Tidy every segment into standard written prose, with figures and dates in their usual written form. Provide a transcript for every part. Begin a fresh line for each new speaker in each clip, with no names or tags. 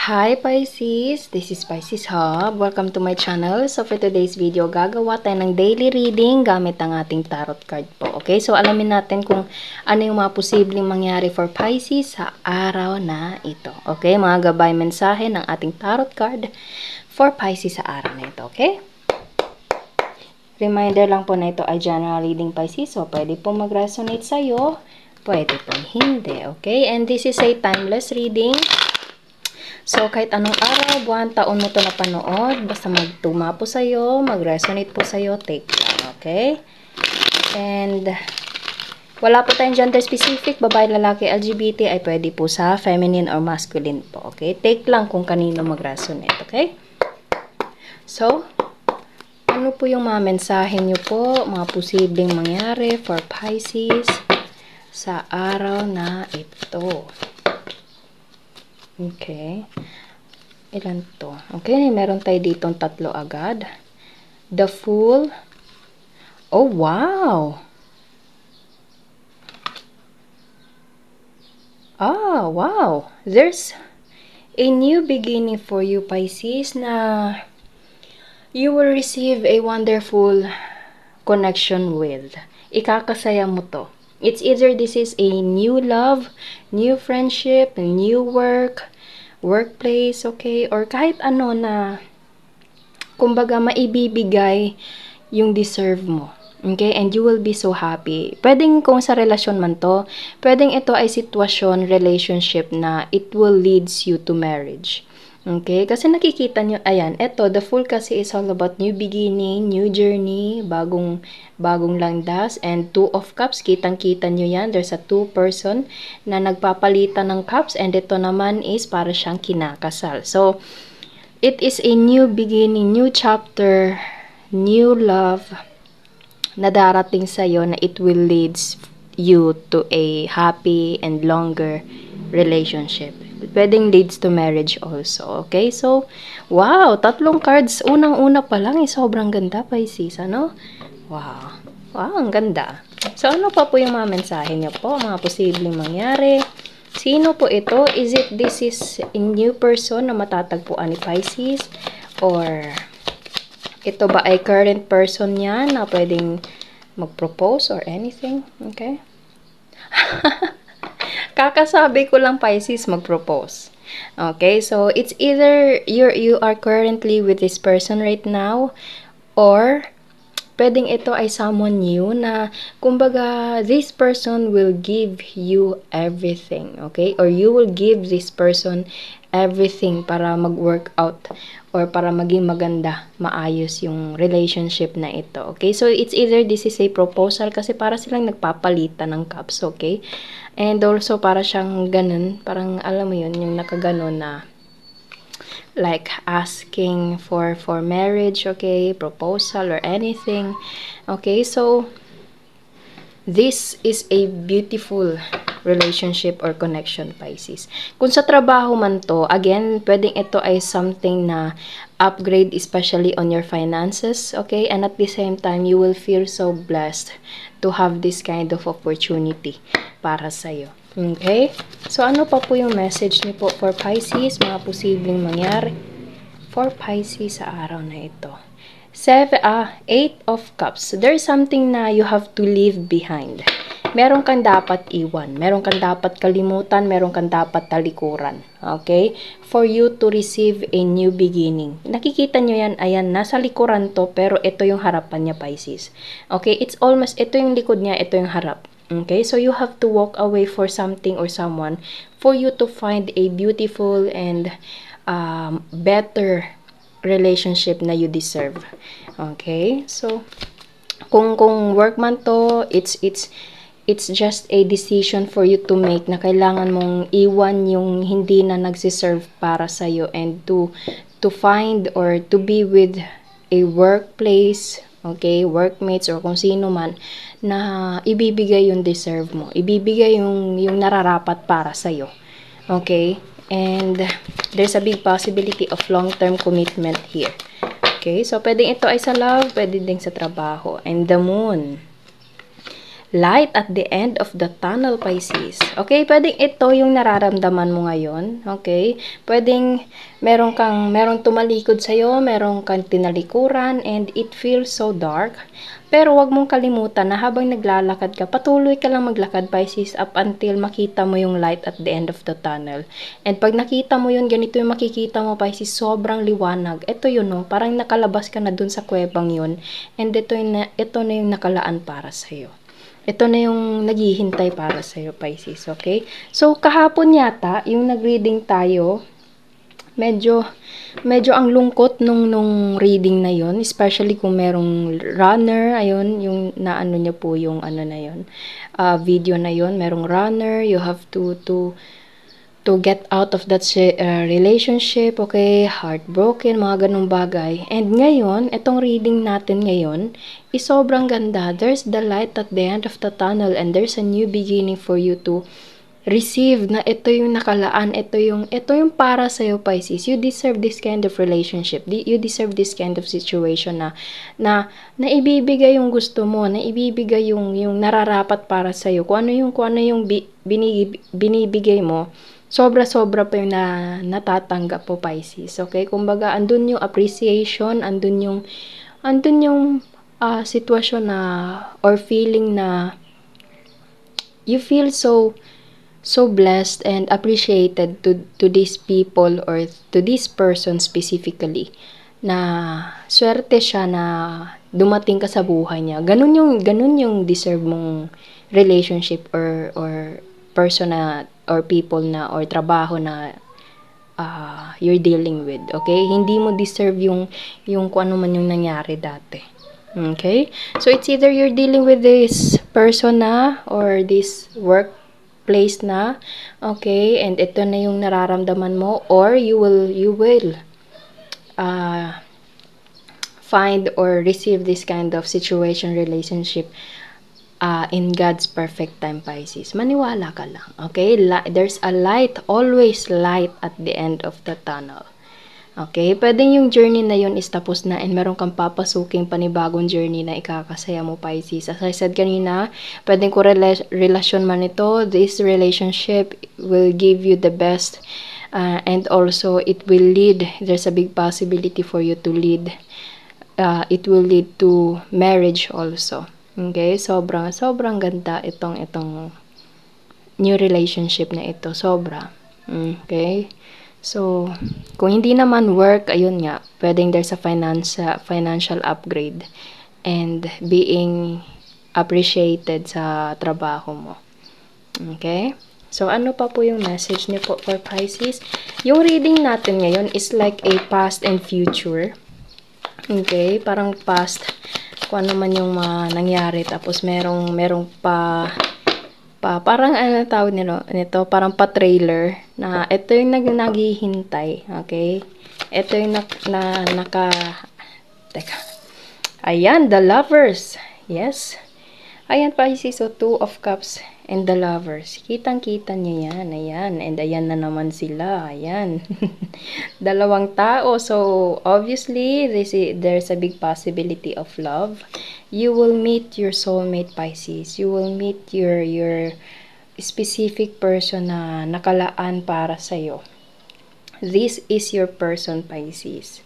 Hi Pisces! This is Pisces Hub. Welcome to my channel. So for today's video, gagawa tayo ng daily reading gamit ang ating tarot card po. Okay? So alamin natin kung ano yung mga posibleng mangyari for Pisces sa araw na ito. Okay? Mga gabay mensahe ng ating tarot card for Pisces sa araw na ito. Okay? Reminder lang po na ito ay general reading Pisces. So pwede po mag-resonate sa'yo. Pwede po hindi. Okay? And this is a timeless reading. So, kahit anong araw, buwan, taon mo ito napanood, basta magtuma po sa'yo, mag-resonate po sa'yo, take lang, okay? And, wala po tayong gender specific, babae, lalaki, LGBT, ay pwede po sa feminine or masculine po, okay? Take lang kung kanino mag-resonate, okay? So, ano po yung mga mensahe nyo po, mga posibleng mangyari for Pisces sa araw na ito? Okay. Ilan to? Okay, meron tayo ditong tatlo agad. The Fool. Oh, wow! Ah, wow! There's a new beginning for you, Pisces, na you will receive a wonderful connection with. Ikakasaya mo to. It's either this is a new love, new friendship, new workplace, okay? Or kahit ano na, kumbaga, maibibigay yung deserve mo. Okay? And you will be so happy. Pwedeng kung sa relasyon man to, pwedeng ito ay sitwasyon, relationship na it will leads you to marriage. Okay? Kasi nakikita nyo, ayan, eto, the Fool kasi is all about new beginning, new journey, bagong landas, and Two of Cups, kitang-kita nyo yan, there's a two-person na nagpapalitan ng cups, and ito naman is para siyang kinakasal. So, it is a new beginning, new chapter, new love, na darating sa'yo na it will leads you to a happy and longer relationship. Pwedeng leads to marriage also. Okay? So, wow! Tatlong cards. Unang-una pa lang, sobrang ganda, Pisces. Ano? Wow. Wow, ang ganda. So, ano pa po yung mga mensahe niyo po? Mga posibleng mangyari. Sino po ito? This is a new person na matatagpuan ni Pisces? Or, ito ba ay current person niya na pwedeng mag-propose or anything? Okay? Kakasabi ko lang, Pisces, mag-propose. Okay, so it's either you are currently with this person right now, or pwedeng ito ay someone new na, kumbaga, this person will give you everything, okay? Or you will give this person everything para mag-work out or para maging maganda, maayos yung relationship na ito, okay? So, it's either this is a proposal kasi para silang nagpapalitan ng cups, okay? And also, para siyang ganun, parang, alam mo yun, yung nakaganon na, like asking for marriage, okay, proposal or anything. Okay, so this is a beautiful relationship or connection, Pisces. Kung sa trabaho man to, again, pwedeng ito ay something na upgrade, especially on your finances, okay? And at the same time, you will feel so blessed to have this kind of opportunity para sa'yo. Okay? So, ano pa po yung message niyo po for Pisces? Mga posibleng mangyari for Pisces sa araw na ito. 8 of Cups. There's something na you have to leave behind. Meron kang dapat iwan. Meron kang dapat kalimutan. Meron kang dapat talikuran. Okay? For you to receive a new beginning. Nakikita nyo yan. Ayan, nasa likuran to, pero ito yung harapan niya, Pisces. Okay? It's almost, ito yung likod niya, ito yung harap. Okay? So, you have to walk away for something or someone for you to find a beautiful and better relationship na you deserve. Okay? So, kung work man to, it's just a decision for you to make na kailangan mong iwan yung hindi na nagsiserve para sa'yo and to find or to be with a workplace, okay, workmates or kung sino man na ibibigay yung deserve mo. Ibibigay yung nararapat para sa'yo. Okay? And there's a big possibility of long-term commitment here. Okay? So, pwedeng ito ay sa love, pwede din sa trabaho. And the Moon. light at the end of the tunnel, Pisces. Okay, pwedeng ito yung nararamdaman mo ngayon. Okay, pwedeng merong tumalikod sa'yo, merong kang tinalikuran, and it feels so dark. Pero wag mong kalimutan na habang naglalakad ka, patuloy ka lang maglakad, Pisces, up until makita mo yung light at the end of the tunnel. And pag nakita mo yun, ganito yung makikita mo, Pisces, sobrang liwanag. Ito yun, no? Parang nakalabas ka na dun sa kuwebang yun. And ito na yung nakalaan para sa'yo. Ito na yung naghihintay para sa'yo, Pisces, okay? So, kahapon yata, yung nag-reading tayo, medyo ang lungkot nung reading na yon, especially kung merong runner, ayun, yung naano niya po yung ano na yon, video na yon, merong runner, you have to get out of that relationship, okay, heartbroken, mga ganung bagay. And ngayon, itong reading natin ngayon, is sobrang ganda. There's the light at the end of the tunnel and there's a new beginning for you to receive, na ito yung nakalaan, ito yung para sa'yo, Pisces. You deserve this kind of relationship. You deserve this kind of situation na ibibigay yung gusto mo, na ibibigay yung nararapat para sa'yo. Kung ano yung binibigay mo, sobra-sobra pa yung natatanggap po, Pisces. Okay? Kumbaga, andun yung appreciation, andun yung sitwasyon na, or feeling na you feel so blessed and appreciated to these people or to this person specifically, na swerte siya na dumating ka sa buhay niya. Ganun yung deserve mong relationship or person na, or people na, or trabaho na you're dealing with. Okay? Hindi mo deserve yung kung ano man yung nangyari dati. Okay? So, it's either you're dealing with this person na, or this workplace na, okay, and ito na yung nararamdaman mo, or you will find or receive this kind of situation, relationship, in God's perfect time, Pisces. Maniwala ka lang, okay? There's a light, always light at the end of the tunnel. Okay? Pwedeng yung journey na yun is tapos na and meron kang papasuking panibagong journey na ikakasaya mo, Pisces. As I said kanina, pwedeng ko relasyon man ito, this relationship will give you the best, and also it will lead, there's a big possibility for you to lead, it will lead to marriage also. Okay, sobrang ganda itong new relationship na ito, sobra. Okay, so kung hindi naman work, ayun nga, pwedeng there's a financial upgrade and being appreciated sa trabaho mo. Okay, so ano pa po yung message niyo po for Pisces? Yung reading natin ngayon is like a past and future. Okay, parang past, kung ano man yung mga nangyari, tapos merong pa parang ano tawag nito, parang pa-trailer na ito yung naghihintay. Okay, ito yung teka, ayan, the lovers, yes, ayan, Pisces, so 2 of Cups and the lovers, kitang-kita niya yan, ayan, and ayan na naman sila, ayan. Dalawang tao, so obviously there's a big possibility of love. You will meet your soulmate, Pisces. You will meet your specific person na nakalaan para sa'yo. This is your person, Pisces.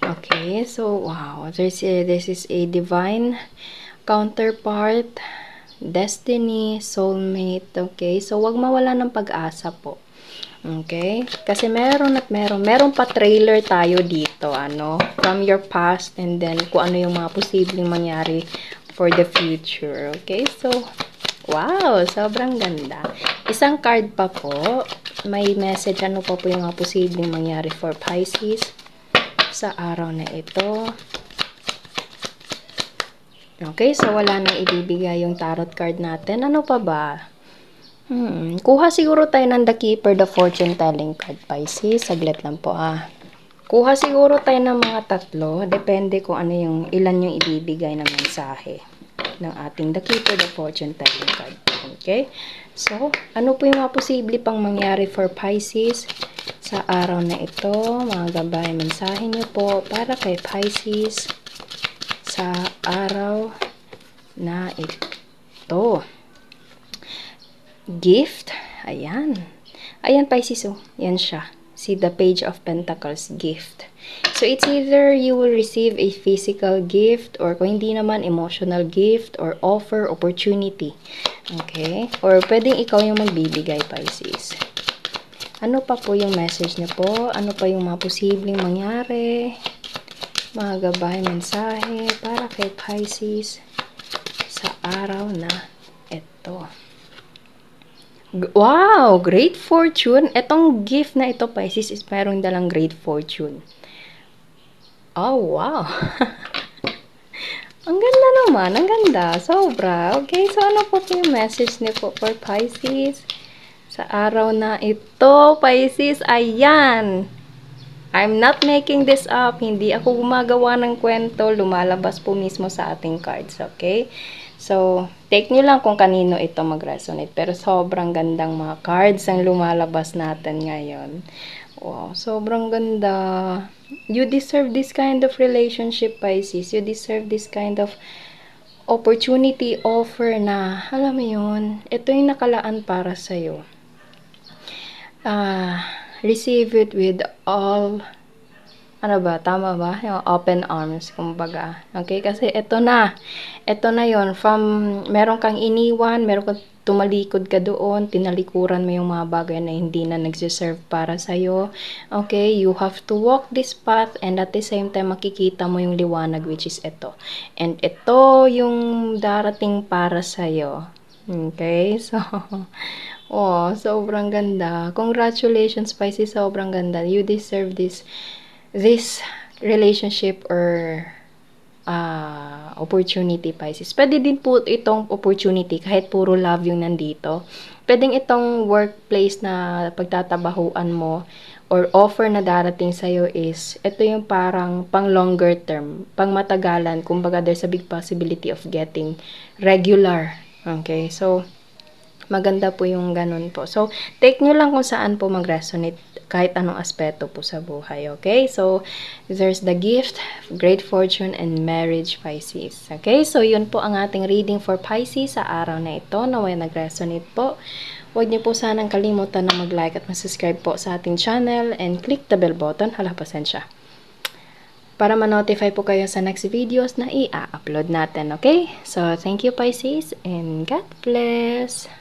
Okay, so wow, this is a divine counterpart, destiny, soulmate. Okay, so wag mawala ng pag-asa po. Okay, kasi meron pa trailer tayo dito, from your past, and then kung ano yung mga posibleng mangyari for the future. Okay, so wow, sobrang ganda. Isang card pa po, may message, ano pa po yung mga posibleng mangyari for Pisces sa araw na ito. Okay, so wala nang ibibigay yung tarot card natin. Ano pa ba? Kuha siguro tayo ng The Keeper, the fortune telling card, Pisces. Saglit lang po, Kuha siguro tayo ng mga 3. Depende kung ilan yung ibibigay ng mensahe ng ating The Keeper, the fortune telling card. Okay? So, ano po yung mga posible pang mangyari for Pisces sa araw na ito? Mga gabay, mensahe niyo po para kay Pisces sa araw na ito. ito. Gift. Ayan. Ayan, Pisces, oh. Yan siya. See the Page of Pentacles, gift. So, it's either you will receive a physical gift or kung hindi naman, emotional gift or offer, opportunity. Okay? Or pwedeng ikaw yung magbibigay, Pisces. Ano pa po yung message niyo po? Ano pa yung mga posibleng mangyari? Mga gabay, mensahe para kay Pisces sa araw na ito. Wow! Great fortune. Etong gift na ito, Pisces, is mayroong dalang great fortune. Oh, wow! Ang ganda naman. Ang ganda. Sobra. Okay, so ano po yung message niyo po for Pisces sa araw na ito, Pisces? Ayan! I'm not making this up. Hindi ako gumagawa ng kwento. Lumalabas po mismo sa ating cards, okay? So, take nyo lang kung kanino ito mag-resonate. Pero sobrang gandang mga cards ang lumalabas natin ngayon. Wow, sobrang ganda. You deserve this kind of relationship, Pisces. You deserve this kind of opportunity, offer na, alam mo yun, ito yung nakalaan para sa'yo. Receive it with all, ano ba, tama ba? Yung open arms, kumbaga. Okay, kasi ito na yon, from meron kang iniwan, meron kang tumalikod ka doon, tinalikuran mo yung mga bagay na hindi na nagsiserve para sa'yo. Okay, you have to walk this path and at the same time makikita mo yung liwanag, which is ito. And ito yung darating para sa'yo. Okay, so oh, sobrang ganda. Congratulations, Pisces, sobrang ganda. You deserve this relationship or opportunity, Pisces. Pwede din po itong opportunity kahit puro love yung nandito. Pwedeng itong workplace na pagtatabahuan mo or offer na darating sa'yo is, ito yung parang pang longer term, pang matagalan. Kumbaga, there's a big possibility of getting regular. Okay, so maganda po yung ganun po. So, take nyo lang kung saan po mag-resonate kahit anong aspeto po sa buhay. Okay? So, there's the gift, great fortune, and marriage, Pisces. Okay? So, yun po ang ating reading for Pisces sa araw na ito. Naway nag-resonate po. Huwag niyo po sanang kalimutan na mag-like at mag-subscribe po sa ating channel and click the bell button. Hala, pasensya. Para ma-notify po kayo sa next videos na i-upload natin. Okay? So, thank you, Pisces, and God bless!